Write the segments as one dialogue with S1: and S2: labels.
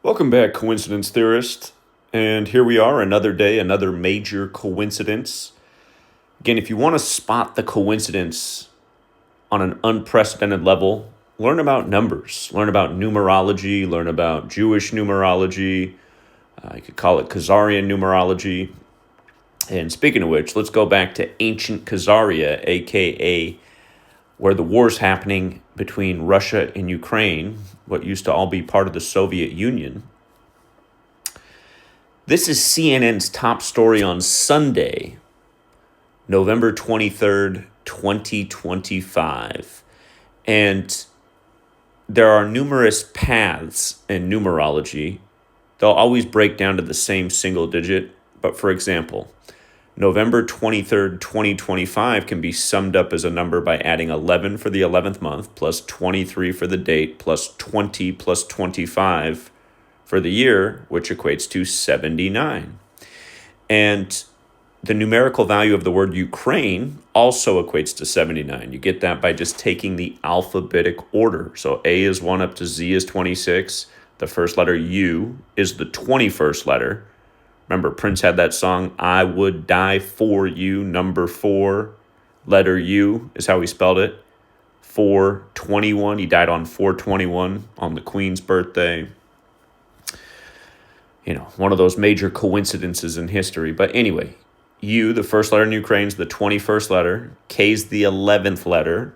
S1: Welcome back, coincidence theorist. And here we are, another day, another major coincidence. Again, if you want to spot the coincidence on an unprecedented level, learn about numbers, learn about numerology, learn about Jewish numerology. You could call it Khazarian numerology. And speaking of which, let's go back to ancient Khazaria, aka where the war's happening between Russia and Ukraine, what used to all be part of the Soviet Union. This is CNN's top story on Sunday, November 23rd, 2025. And there are numerous paths in numerology. They'll always break down to the same single digit. But for example, November 23rd, 2025 can be summed up as a number by adding 11 for the 11th month, plus 23 for the date, plus 20 plus 25 for the year, which equates to 79. And the numerical value of the word Ukraine also equates to 79. You get that by just taking the alphabetic order. So A is 1 up to Z is 26. The first letter U is the 21st letter. Remember, Prince had that song, I Would Die For You, number 4, letter U is how he spelled it. 421, he died on 421 on the Queen's birthday. You know, one of those major coincidences in history. But anyway, U, the first letter in Ukraine, is the 21st letter. K's the 11th letter.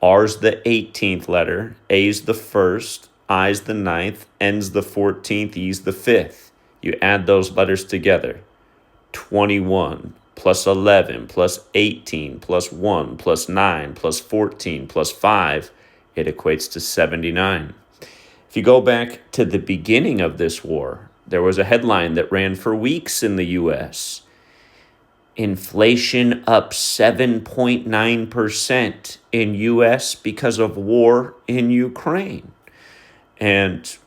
S1: R's the 18th letter. A's the 1st. I's the 9th. N's the 14th. E's the 5th. You add those letters together. 21 plus 11 plus 18 plus 1 plus 9 plus 14 plus 5. It equates to 79. If you go back to the beginning of this war, there was a headline that ran for weeks in the U.S. Inflation up 7.9% in U.S. because of war in Ukraine. And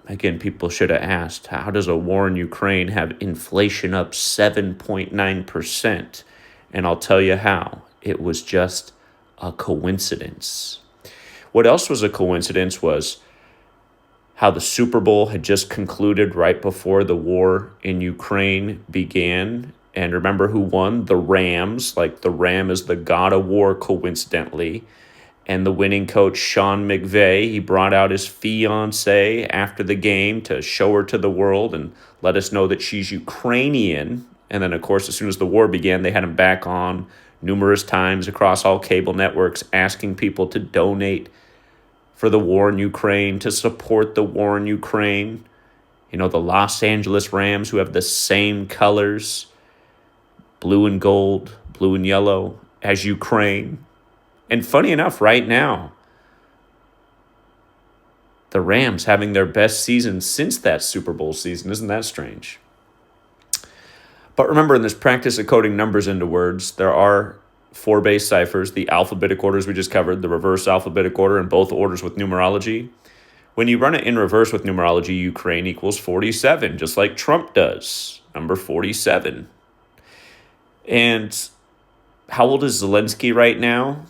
S1: again, people should have asked, how does a war in Ukraine have inflation up 7.9%? And I'll tell you how. It was just a coincidence. What else was a coincidence was how the Super Bowl had just concluded right before the war in Ukraine began. And remember who won? The Rams. Like the Ram is the god of war, coincidentally. And the winning coach, Sean McVay, he brought out his fiancée after the game to show her to the world and let us know that she's Ukrainian. And then, of course, as soon as the war began, they had him back on numerous times across all cable networks asking people to donate for the war in Ukraine, to support the war in Ukraine. You know, the Los Angeles Rams, who have the same colors, blue and gold, blue and yellow, as Ukraine. And funny enough, right now, the Rams having their best season since that Super Bowl season. Isn't that strange? But remember, in this practice of coding numbers into words, there are 4 base ciphers, the alphabetic orders we just covered, the reverse alphabetic order, and both orders with numerology. When you run it in reverse with numerology, Ukraine equals 47, just like Trump does, number 47. And how old is Zelensky right now?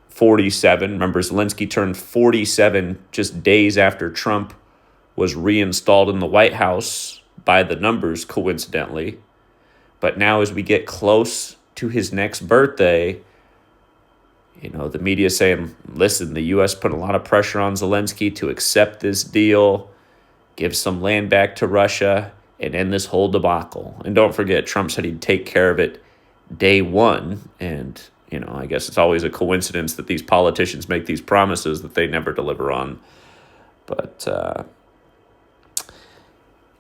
S1: 47. Remember, Zelensky turned 47 just days after Trump was reinstalled in the White House by the numbers, coincidentally. But now as we get close to his next birthday, the media is saying, listen, the U.S. put a lot of pressure on Zelensky to accept this deal, give some land back to Russia, and end this whole debacle. And don't forget, Trump said he'd take care of it day one, and I guess it's always a coincidence that these politicians make these promises that they never deliver on. But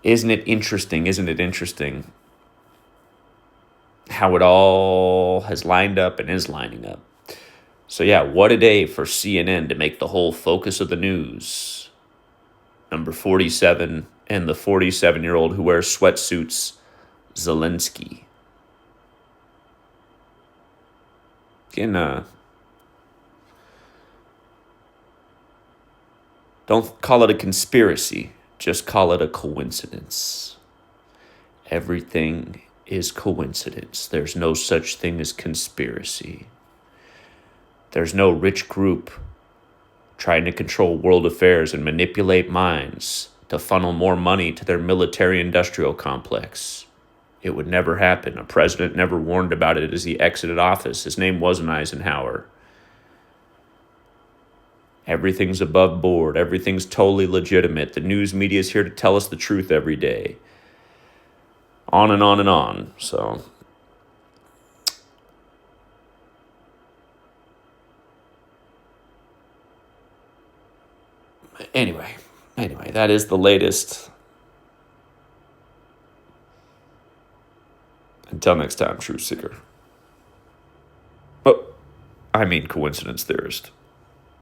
S1: isn't it interesting how it all has lined up and is lining up? So yeah, what a day for CNN to make the whole focus of the news. Number 47 and the 47-year-old who wears sweatsuits, Zelensky. Don't call it a conspiracy, just call it a coincidence. Everything is coincidence. There's no such thing as conspiracy. There's no rich group trying to control world affairs and manipulate minds to funnel more money to their military-industrial complex. It would never happen. A president never warned about it as he exited office. His name wasn't Eisenhower. Everything's above board. Everything's totally legitimate. The news media is here to tell us the truth every day. On and on and on. So, anyway, that is the latest. Until next time, Truth Seeker. Oh, I mean coincidence theorist.